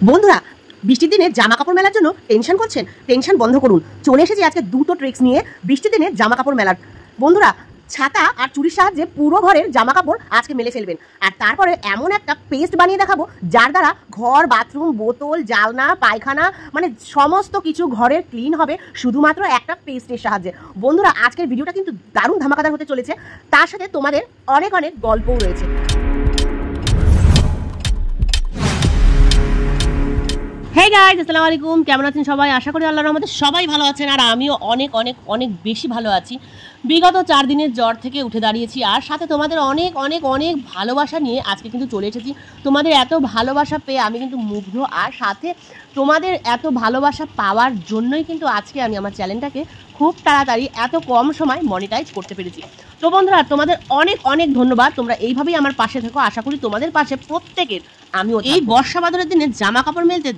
বন্ধুরা, বৃষ্টির দিনে জামা কাপড় মেলার জন্য টেনশন করছেন? টেনশন বন্ধ করুন। চলে এসেছি আজকে দুটো ট্রিক্স নিয়ে বৃষ্টির দিনে জামা কাপড় মেলার। বন্ধুরা, ছাতা আর চুরির সাহায্যে পুরো ঘরের জামা কাপড় আজকে মেলে ফেলবেন। আর তারপরে এমন একটা পেস্ট বানিয়ে দেখাবো যার দ্বারা ঘর, বাথরুম, বোতল, জালনা, পায়খানা মানে সমস্ত কিছু ঘরের ক্লিন হবে শুধুমাত্র একটা পেস্টের সাহায্যে। বন্ধুরা, আজকের ভিডিওটা কিন্তু দারুণ ধামাকাদার হতে চলেছে। তার সাথে তোমাদের অনেক অনেক গল্পও রয়েছে। হে গাইজ, আসসালামু আলাইকুম। কেমন আছেন সবাই? আশা করি আল্লাহর রহমতে সবাই ভালো আছেন। আর আমিও অনেক অনেক অনেক বেশি ভালো আছি। বিগত 4 দিনের জ্বর থেকে উঠে দাঁড়িয়েছি। আর সাথে তোমাদের অনেক অনেক অনেক ভালোবাসা নিয়ে আজকে কিন্তু চলে এসেছি। তোমাদের এত ভালোবাসা পেয়ে আমি কিন্তু মুগ্ধ। আর সাথে তোমাদের এত ভালোবাসা পাওয়ার জন্যই কিন্তু আজকে আমি আমার চ্যানেলটাকে খুব তাড়াতাড়ি এত কম সময় মনিটাইজ করতে পেরেছি। তো বন্ধুরা, তোমাদের অনেক অনেক ধন্যবাদ। তোমরা এইভাবেই আমার পাশে থেকো। আশা করি তোমাদের পাশে প্রত্যেকের আমিও। এই বর্ষা বাদলের দিনে জামা কাপড় মেলতে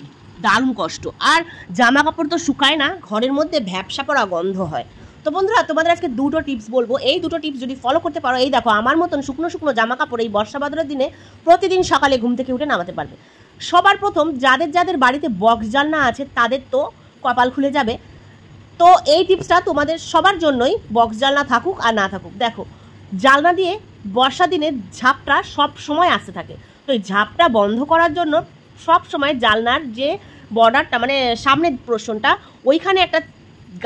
দারুণ কষ্ট। আর জামা কাপড় তো শুকায় না, ঘরের মধ্যে ভ্যাপসা পড়া গন্ধ হয়। তো বন্ধুরা, তোমাদের আজকে দুটো টিপস বলবো। এই দুটো টিপস যদি ফলো করতে পারো, এই দেখো আমার মতন শুকনো শুকনো জামা কাপড় এই বর্ষা বাদলের দিনে প্রতিদিন সকালে ঘুম থেকে উঠে নামাতে পারবে। সবার প্রথম যাদের যাদের বাড়িতে বক্স জানলা আছে তাদের তো কপাল খুলে যাবে। তো এই টিপসটা তোমাদের সবার জন্যই, বক্স জানলা থাকুক আর না থাকুক। দেখো, জানলা দিয়ে বর্ষা দিনে ঝাপটা সব সময় আসতে থাকে। তো এই ঝাপটা বন্ধ করার জন্য সব সময় জানলার যে বর্ডারটা মানে সামনের পোর্শনটা, ওইখানে একটা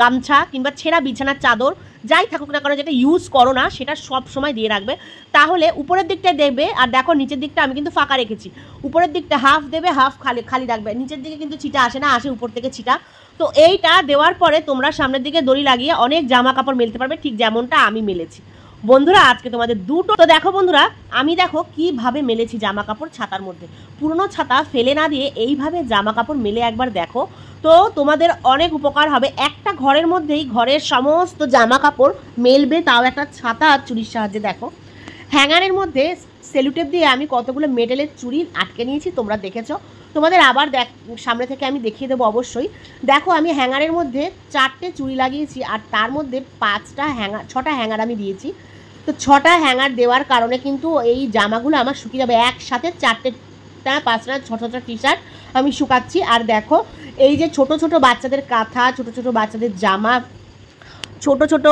গামছা কিংবা ছেঁড়া বিছানার চাদর যাই থাকুক না কেন, যেটা ইউজ করো না সেটা সব সময় দিয়ে রাখবে। তাহলে উপরের দিকটা দেবে। আর দেখো, নিচের দিকটা আমি কিন্তু ফাঁকা রেখেছি। উপরের দিকটা হাফ দেবে, হাফ খালি খালি রাখবে। নিচের দিকে কিন্তু ছিটা আসে না, আসে উপর থেকে ছিটা। তো এইটা দেওয়ার পরে তোমরা সামনের দিকে দড়ি লাগিয়ে অনেক জামা কাপড় মেলতে পারবে, ঠিক যেমনটা আমি মেলেছি। বন্ধুরা, আজকে তোমাদের দুটো তো দেখো বন্ধুরা, আমি দেখো কিভাবে মেলেছি জামা কাপড় ছাতার মধ্যে। পুরনো ছাতা ফেলে না দিয়ে এইভাবে জামা কাপড় মেলে একবার দেখো, তো তোমাদের অনেক উপকার হবে। একটা ঘরের মধ্যেই ঘরের সমস্ত জামা কাপড় মেলবে, তাও একটা ছাতা আর চুরির সাহায্যে। দেখো, হ্যাঙ্গারের মধ্যে সেলুটেপ দিয়ে আমি কতগুলো মেটেলের চুড়ি আটকে নিয়েছি, তোমরা দেখেছো। তোমাদের আবার সামনে থেকে আমি দেখিয়ে দেবো অবশ্যই। দেখো, আমি হ্যাঙ্গারের মধ্যে 4টে চুড়ি লাগিয়েছি আর তার মধ্যে 6টা হ্যাঙ্গার আমি দিয়েছি। তো 6টা হ্যাঙ্গার দেওয়ার কারণে কিন্তু এই জামাগুলো আমার শুকিয়ে যাবে। একসাথে 4টা 5টা 6টা টি শার্ট আমি শুকাচ্ছি। আর দেখো, এই যে ছোট ছোট বাচ্চাদের কাঁথা, ছোট ছোট বাচ্চাদের জামা, ছোট ছোট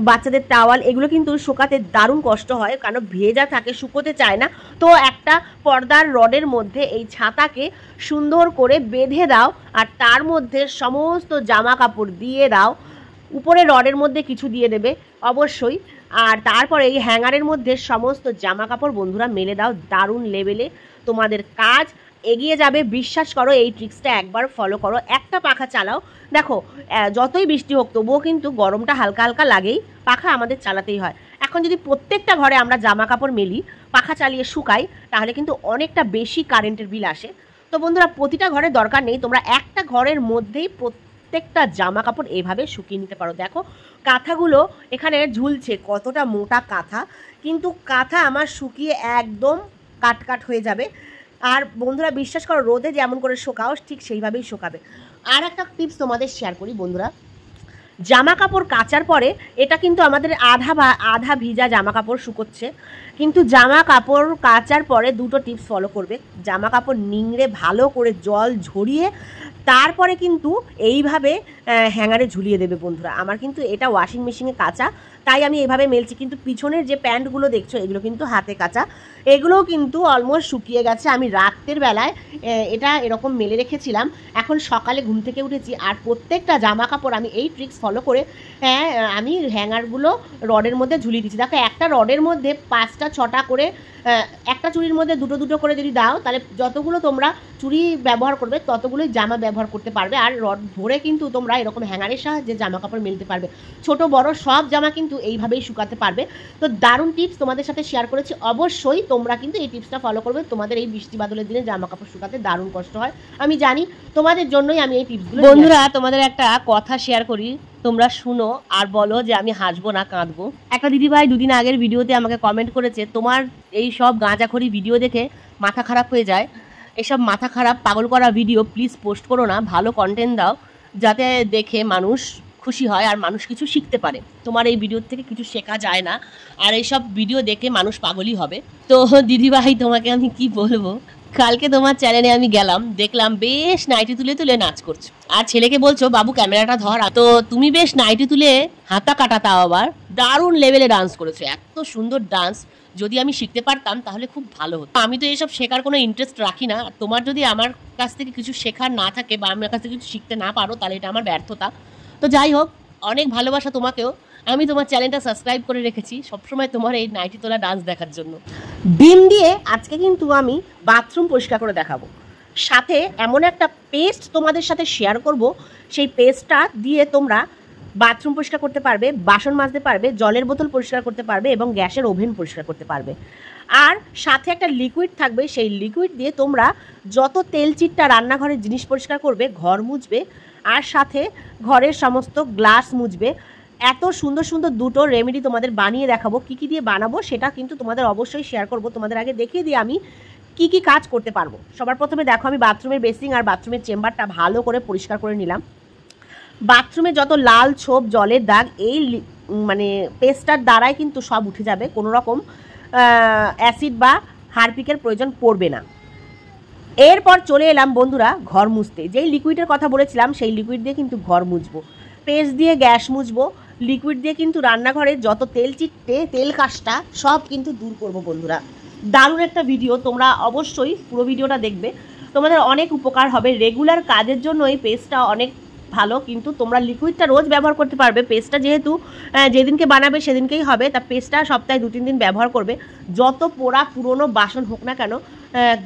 বাচ্চাদের টাওয়াল, এগুলো কিন্তু শুকাতে দারুণ কষ্ট হয়, কারণ ভেজা থাকে, শুকোতে চায় না। তো একটা পর্দার রডের মধ্যে এই ছাতাকে সুন্দর করে বেঁধে দাও আর তার মধ্যে সমস্ত জামা কাপড় দিয়ে দাও। উপরে রডের মধ্যে কিছু দিয়ে দেবে অবশ্যই। আর তারপরে এই হ্যাঙ্গারের মধ্যে সমস্ত জামা কাপড় বন্ধুরা মেলে দাও। দারুণ লেভেলে তোমাদের কাজ এগিয়ে যাবে, বিশ্বাস করো। এই ট্রিক্সটা একবার ফলো করো, একটা পাখা চালাও। দেখো, যতই বৃষ্টি হোক তবুও কিন্তু গরমটা হালকা হালকা লাগেই, পাখা আমাদের চালাতেই হয়। এখন যদি প্রত্যেকটা ঘরে আমরা জামা কাপড় মেলি, পাখা চালিয়ে শুকাই, তাহলে কিন্তু অনেকটা বেশি কারেন্টের বিল আসে। তো বন্ধুরা, প্রতিটা ঘরে দরকার নেই, তোমরা একটা ঘরের মধ্যেই প্রত্যেকটা জামা কাপড় এভাবে শুকিয়ে নিতে পারো। দেখো, কাঁথাগুলো এখানে ঝুলছে, কতটা মোটা কাঁথা, কিন্তু কাঁথা আমার শুকিয়ে একদম কাট হয়ে যাবে। আর বন্ধুরা, বিশ্বাস করো, রোদে যেমন করে শোকাও ঠিক সেইভাবেই শোকাবে। আর একটা টিপস তোমাদের শেয়ার করি বন্ধুরা, জামা কাপড় কাচার পরে এটা কিন্তু আমাদের আধা ভিজা জামা কাপড় শুকোচ্ছে, কিন্তু জামা কাপড় কাচার পরে দুটো টিপস ফলো করবে। জামা কাপড় নিংড়ে ভালো করে জল ঝরিয়ে তারপরে কিন্তু এইভাবে হ্যাঙ্গারে ঝুলিয়ে দেবে বন্ধুরা। আমার কিন্তু এটা ওয়াশিং মেশিনে কাচা, তাই আমি এইভাবে মেলছি। কিন্তু পিছনের যে প্যান্টগুলো দেখছো, এগুলো কিন্তু হাতে কাচা, এগুলোও কিন্তু অলমোস্ট শুকিয়ে গেছে। আমি রাতের বেলায় এটা এরকম মেলে রেখেছিলাম, এখন সকালে ঘুম থেকে উঠেছি। আর প্রত্যেকটা জামা কাপড় আমি এই ট্রিক্স ফলো করে আমি হ্যাঙ্গারগুলো রডের মধ্যে ঝুলিয়ে দিচ্ছি। দেখো, একটা রডের মধ্যে 5টা 6টা করে, একটা চুড়ির মধ্যে দুটো দুটো করে যদি দাও, তাহলে যতগুলো তোমরা চুড়ি ব্যবহার করবে ততগুলোই জামা ব্যবহার করতে পারবে। আর রড ভরে কিন্তু তোমরা এরকম হ্যাঙ্গারের সাহায্যে জামা কাপড় মেলতে পারবে। ছোট বড় সব জামা কিন্তু এইভাবেই শুকাতে পারবে। তো দারুণ টিপস তোমাদের সাথে শেয়ার করেছি, অবশ্যই তোমরা কিন্তু এই টিপসটা ফলো করবে। তোমাদের এই বৃষ্টি বাদলের দিনে জামা কাপড় শুকাতে দারুণ কষ্ট হয়, আমি জানি, তোমাদের জন্যই আমি এই টিপসগুলো। বন্ধুরা, তোমাদের একটা কথা শেয়ার করি, তোমরা শুনো আর বলো যে আমি হাসবো না কাঁদবো। একটা দিদিভাই 2 দিন আগের ভিডিওতে আমাকে কমেন্ট করেছে, তোমার এই সব গাঁজাখড়ি ভিডিও দেখে মাথা খারাপ হয়ে যায়, এসব মাথা খারাপ পাগল করা ভিডিও প্লিজ পোস্ট করো না, ভালো কন্টেন্ট দাও, যাতে দেখে মানুষ খুশি হয় আর মানুষ কিছু শিখতে পারে। তোমার এই ভিডিওর থেকে কিছু শেখা যায় না, আর এইসব ভিডিও দেখে মানুষ পাগলই হবে। তো দিদিভাই, তোমাকে আমি কি বলবো, কালকে তোমার চ্যানেলে আমি গেলাম, দেখলাম বেশ নাইটি তুলে তুলে নাচ করছো, আর ছেলেকে বলছো বাবু ক্যামেরাটা ধর। তো তুমি বেশ নাইটি তুলে হাতা কাটা, তাও আবার দারুণ লেভেলে ডান্স করেছো, এত সুন্দর ডান্স। যদি আমি শিখতে পারতাম তাহলে খুব ভালো হতো। আমি তো এসব শেখার কোনো ইন্টারেস্ট রাখি না। তোমার যদি আমার কাছ থেকে কিছু শেখার না থাকে বা আমার কাছ থেকে কিছু শিখতে না পারো, তাহলে এটা আমার ব্যর্থতা। তো যাই হোক, অনেক ভালোবাসা তোমাকেও। আমি তোমার চ্যানেলটা সাবস্ক্রাইব করে রেখেছি সবসময় তোমার এই নাইটি তোলা ডান্স দেখার জন্য। ডিম দিয়ে আজকে কিন্তু আমি বাথরুম পরিষ্কার করে দেখাবো, সাথে এমন একটা পেস্ট তোমাদের সাথে শেয়ার করব। সেই পেস্টটা দিয়ে তোমরা বাথরুম পরিষ্কার করতে পারবে, বাসন মাজতে পারবে, জলের বোতল পরিষ্কার করতে পারবে এবং গ্যাসের ওভেন পরিষ্কার করতে পারবে। আর সাথে একটা লিকুইড থাকবে, সেই লিকুইড দিয়ে তোমরা যত তেল চিটটা রান্নাঘরের জিনিস পরিষ্কার করবে, ঘর মুছবে, আর সাথে ঘরের সমস্ত গ্লাস মুছবে। এত সুন্দর সুন্দর দুটো রেমেডি তোমাদের বানিয়ে দেখাবো। কী কী দিয়ে বানাবো সেটা কিন্তু তোমাদের অবশ্যই শেয়ার করব। তোমাদের আগে দেখিয়ে দিয়ে আমি কি কি কাজ করতে পারবো। সবার প্রথমে দেখো, আমি বাথরুমের বেসিং আর বাথরুমের চেম্বারটা ভালো করে পরিষ্কার করে নিলাম। বাথরুমে যত লাল ছোপ, জলের দাগ, এই মানে পেস্টটার দ্বারাই কিন্তু সব উঠে যাবে। কোনো রকম অ্যাসিড বা হারপিকের প্রয়োজন পড়বে না। এরপর চলে এলাম বন্ধুরা ঘর মুছতে। যেই লিকুইডের কথা বলেছিলাম সেই লিকুইড দিয়ে কিন্তু ঘর মুছবো, পেস্ট দিয়ে গ্যাস মুছবো, লিকুইড দিয়ে কিন্তু রান্নাঘরে যত তেল চিটে, তেল কাজটা সব কিন্তু দূর করব বন্ধুরা। দারুণ একটা ভিডিও, তোমরা অবশ্যই পুরো ভিডিওটা দেখবে, তোমাদের অনেক উপকার হবে। রেগুলার কাজের জন্য এই পেস্টটা অনেক ভালো, কিন্তু তোমরা লিকুইডটা রোজ ব্যবহার করতে পারবে। পেস্টটা যেহেতু যেদিনকে বানাবে সেদিনকেই হবে, তা পেস্টটা সপ্তাহে 2-3 দিন ব্যবহার করবে। যত পোড়া পুরনো বাসন হোক না কেন,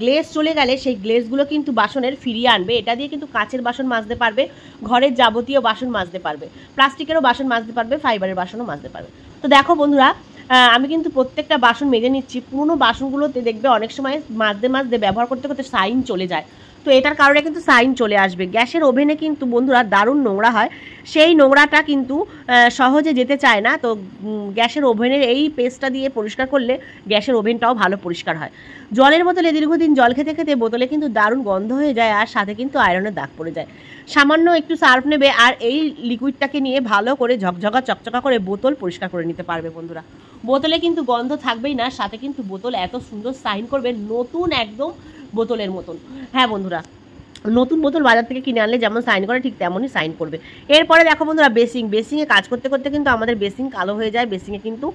গ্লেজ চলে গেলে সেই গ্লেজগুলো কিন্তু বাসনের ফিরিয়ে আনবে। এটা দিয়ে কিন্তু কাচের বাসন মাজতে পারবে, ঘরের যাবতীয় বাসন মাজতে পারবে, প্লাস্টিকেরও বাসন মাজতে পারবে, ফাইবারের বাসনও মাজতে পারবে। তো দেখো বন্ধুরা, আমি কিন্তু প্রত্যেকটা বাসন মেজে নিচ্ছি। পুরনো বাসনগুলোতে দেখবে অনেক সময় মাজতে মাজতে ব্যবহার করতে করতে সাইন চলে যায়, তো এটার কারণে কিন্তু সাইন চলে আসবে। গ্যাসের ওভেনে কিন্তু বন্ধুরা দারুণ নোংরা হয়, সেই নোংরাটা কিন্তু সহজে যেতে চায় না। তো গ্যাসের ওভেনের এই পেস্টটা দিয়ে পরিষ্কার করলে গ্যাসের ওভেনটাও ভালো পরিষ্কার হয়। জলের বোতলে দীর্ঘদিন জল খেতে খেতে বোতলে কিন্তু দারুণ গন্ধ হয়ে যায়, আর সাথে কিন্তু আয়রনের দাগ পড়ে যায়। সামান্য একটু সার্ফ নেবে আর এই লিকুইডটাকে নিয়ে ভালো করে ঝকঝকা চকচকা করে বোতল পরিষ্কার করে নিতে পারবে বন্ধুরা। বোতলে কিন্তু গন্ধ থাকবেই না, সাথে কিন্তু বোতল এত সুন্দর সাইন করবে, নতুন একদম বোতলের মতন। হ্যাঁ বন্ধুরা, নতুন বোতল বাজার থেকে কিনে আনলে যেমন সাইন করে ঠিক তেমনই সাইন করবে। এরপরে দেখো বন্ধুরা, বেসিংয়ে কাজ করতে করতে কিন্তু আমাদের বেসিং কালো হয়ে যায়, বেসিংয়ে কিন্তু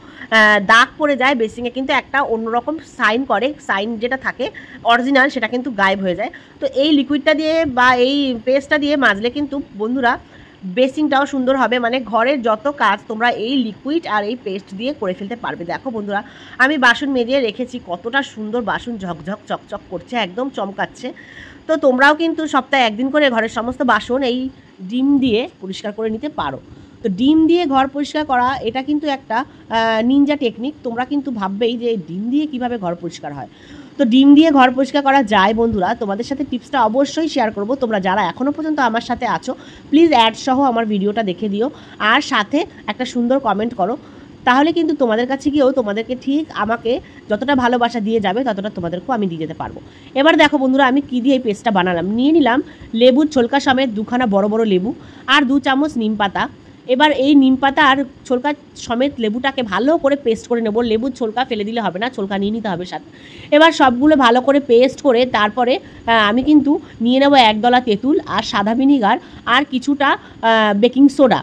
দাগ পড়ে যায়, বেসিংয়ে কিন্তু একটা অন্যরকম সাইন করে, সাইন যেটা থাকে অরিজিনাল সেটা কিন্তু গায়েব হয়ে যায়। তো এই লিকুইডটা দিয়ে বা এই পেস্টটা দিয়ে মাজলে কিন্তু বন্ধুরা বেসিংটাও সুন্দর হবে। মানে ঘরের যত কাজ তোমরা এই লিকুইড আর এই পেস্ট দিয়ে করে ফেলতে পারবে। দেখো বন্ধুরা, আমি বাসন মেজে রেখেছি, কতটা সুন্দর বাসন ঝকঝক চকচক করছে, একদম চমকাচ্ছে। তো তোমরাও কিন্তু সপ্তাহে একদিন করে ঘরের সমস্ত বাসন এই ডিম দিয়ে পরিষ্কার করে নিতে পারো। তো ডিম দিয়ে ঘর পরিষ্কার করা এটা কিন্তু একটা নিনজা টেকনিক। তোমরা কিন্তু ভাববেই যে ডিম দিয়ে কিভাবে ঘর পরিষ্কার হয়। তো ডিম দিয়ে ঘর পরিষ্কার করা যায় বন্ধুরা, তোমাদের সাথে টিপসটা অবশ্যই শেয়ার করব। তোমরা যারা এখনও পর্যন্ত আমার সাথে আছো প্লিজ অ্যাড সহ আমার ভিডিওটা দেখে দিও, আর সাথে একটা সুন্দর কমেন্ট করো। তাহলে কিন্তু তোমাদের কাছে গিয়েও তোমাদেরকে ঠিক আমাকে যতটা ভালোবাসা দিয়ে যাবে ততটা তোমাদেরকেও আমি দিয়ে যেতে পারবো। এবার দেখো বন্ধুরা, আমি কী দিয়ে এই পেস্টটা বানালাম। নিয়ে নিলাম লেবুর ছোলকা সমেত 2খানা বড় বড় লেবু আর 2 চামচ নিম পাতা। এবার এই নিম পাতা আর ছোলকা সমেত লেবুটাকে ভালো করে পেস্ট করে নেব। লেবুর ছোলকা ফেলে দিলে হবে না, ছোলকা নিয়ে নিতে হবে সাথে। এবার সবগুলো ভালো করে পেস্ট করে তারপরে আমি কিন্তু নিয়ে নেব 1 ডলা তেঁতুল আর সাদা ভিনিগার আর কিছুটা বেকিং সোডা,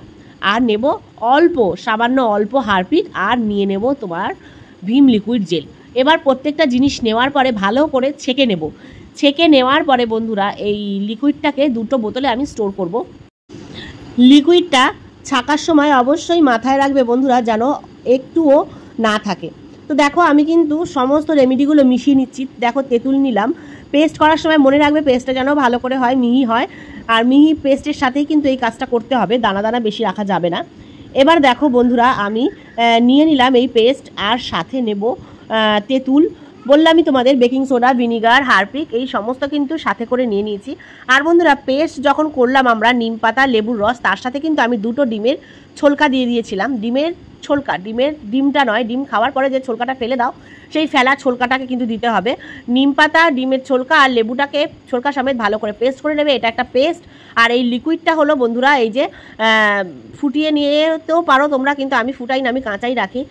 আর নেব সামান্য অল্প হারপিক, আর নিয়ে নেব তোমার ভিম লিকুইড জেল। এবার প্রত্যেকটা জিনিস নেওয়ার পরে ভালো করে ছেঁকে নেব। ছেঁকে নেওয়ার পরে বন্ধুরা এই লিকুইডটাকে 2টো বোতলে আমি স্টোর করব। লিকুইডটা ছাকার সময় অবশ্যই মাথায় রাখবে বন্ধুরা যেন একটুও না থাকে। তো দেখো আমি কিন্তু সমস্ত রেমেডিগুলো মিশিয়ে নিচ্ছি। দেখো তেঁতুল নিলাম, পেস্ট করার সময় মনে রাখবে পেস্টটা যেন ভালো করে হয়, মিহি হয়, আর মিহি পেস্টের সাথেই কিন্তু এই কাজটা করতে হবে, দানা দানা বেশি রাখা যাবে না। এবার দেখো বন্ধুরা, আমি নিয়ে নিলাম এই পেস্ট আর সাথে নেব তেঁতুল। বললামই তোমাদের বেকিং সোডা, ভিনিগার, হারপিক এই সমস্ত কিন্তু সাথে করে নিয়ে নিয়েছি। আর বন্ধুরা পেস্ট যখন করলাম আমরা নিম পাতা, লেবুর রস, তার সাথে কিন্তু আমি 2টো ডিমের ছোলকা দিয়ে দিয়েছিলাম। ডিমটা নয়, ডিম খাওয়ার পরে যে ছোলকাটা ফেলে দাও সেই ফেলা ছোলকাটাকে কিন্তু দিতে হবে। নিম পাতা, ডিমের ছোলকা আর লেবুটাকে ছোলকা সমেত ভালো করে পেস্ট করে নেবে, এটা একটা পেস্ট। আর এই লিকুইডটা হলো বন্ধুরা এই যে ফুটিয়ে নিয়েতেও পারো তোমরা, কিন্তু আমি ফুটাই না, আমি কাঁচাই রাখি।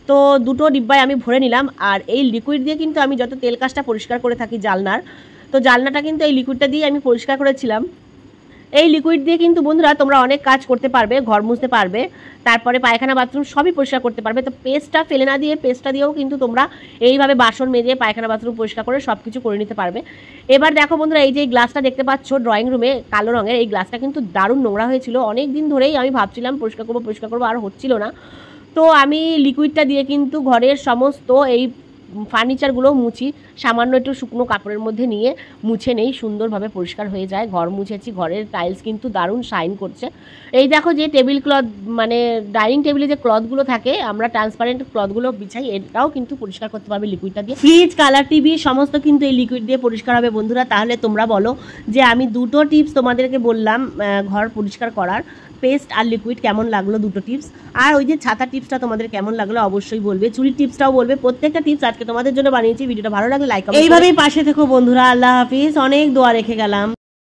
তো 2টো ডিব্বায় আমি ভরে নিলাম। আর এই লিকুইড দিয়ে কিন্তু আমি যত তেল কাজটা পরিষ্কার করে থাকি জালনার, তো জানলাটা কিন্তু এই লিকুইডটা দিয়ে আমি পরিষ্কার করেছিলাম। এই লিকুইড দিয়ে কিন্তু বন্ধুরা তোমরা অনেক কাজ করতে পারবে, ঘর মুছতে পারবে, তারপরে পায়খানা বাথরুম সবই পরিষ্কার করতে পারবে। তো পেস্টটা ফেলে না দিয়ে পেস্টটা দিয়েও কিন্তু তোমরা এইভাবে বাসন মেজে পায়খানা বাথরুম পরিষ্কার করে সব কিছু করে নিতে পারবে। এবার দেখো বন্ধুরা, এই যে গ্লাসটা দেখতে পাচ্ছ ড্রয়িং রুমে কালো রঙের, এই গ্লাসটা কিন্তু দারুণ নোংরা হয়েছিল। অনেক দিন ধরেই আমি ভাবছিলাম পরিষ্কার করবো, আর হচ্ছিল না। তো আমি লিকুইডটা দিয়ে কিন্তু ঘরের সমস্ত এই ফার্নিচারগুলো মুছি, সামান্য একটু শুকনো কাপড়ের মধ্যে নিয়ে মুছে নেই, সুন্দরভাবে পরিষ্কার হয়ে যায়। ঘর মুছেছি, ঘরের টাইলস কিন্তু দারুণ শাইন করছে। এই দেখো যে টেবিল ক্লথ, মানে ডাইনিং টেবিলে যে ক্লথগুলো থাকে, আমরা ট্রান্সপারেন্ট ক্লথগুলো বিছাই, এটাও কিন্তু পরিষ্কার করতে পারবে লিকুইডটা দিয়ে। ফ্রিজ, কালার টিভি সমস্ত কিন্তু এই লিকুইড দিয়ে পরিষ্কার হবে বন্ধুরা। তাহলে তোমরা বলো যে আমি দুটো টিপস তোমাদেরকে বললাম ঘর পরিষ্কার করার, পেস্ট আর লিকুইড, কেমন লাগলো দুটো টিপস? আর ওই যে ছাতা টিপসটা তোমাদের কেমন লাগলো অবশ্যই বলবে, চুরির টিপসটাও বলবে। প্রত্যেকটা টিপস আজকে তোমাদের জন্য বানিয়েছি। ভিডিওটা ভালো লাগলে লাইক করো, এইভাবেই পাশে থেকো বন্ধুরা। আল্লাহ হাফিজ, অনেক দোয়া রেখে গেলাম।